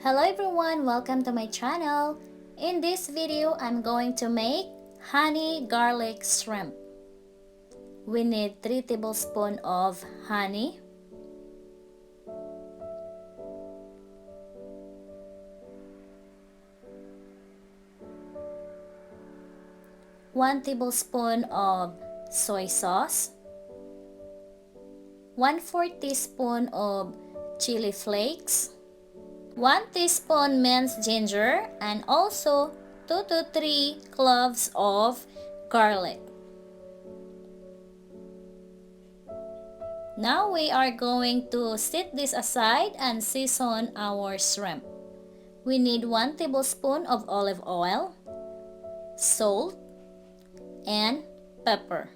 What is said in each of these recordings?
Hello everyone, welcome to my channel. In this video, I'm going to make honey garlic shrimp. We need 3 tablespoons of honey, 1 tablespoon of soy sauce, 1/4 teaspoon of chili flakes, 1 teaspoon minced ginger, and also 2 to 3 cloves of garlic. Now we are going to set this aside and season our shrimp. We need 1 tablespoon of olive oil, salt, and pepper.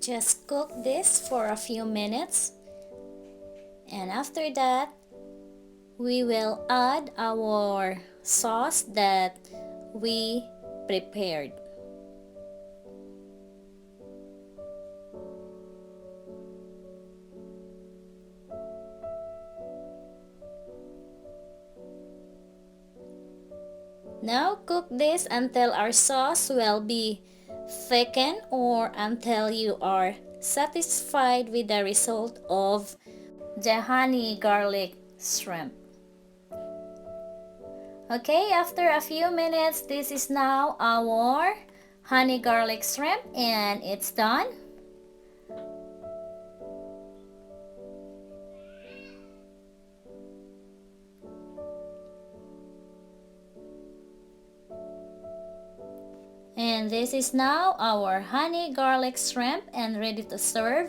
Just cook this for a few minutes, and after that we will add our sauce that we prepared. Now cook this until our sauce will be thickened or until you are satisfied with the result of the honey garlic shrimp. Okay, after a few minutes, this is now our honey garlic shrimp and it's done. And this is now our honey garlic shrimp and ready to serve.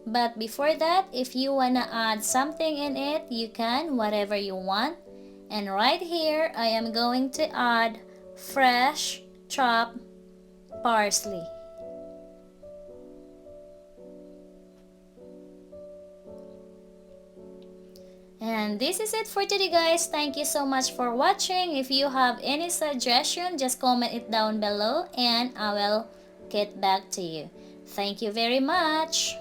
But before that, if you wanna add something in it, you can, whatever you want. And right here, I am going to add fresh chopped parsley. And this is it for today, guys. Thank you so much for watching. If you have any suggestion, just comment it down below and I will get back to you. Thank you very much.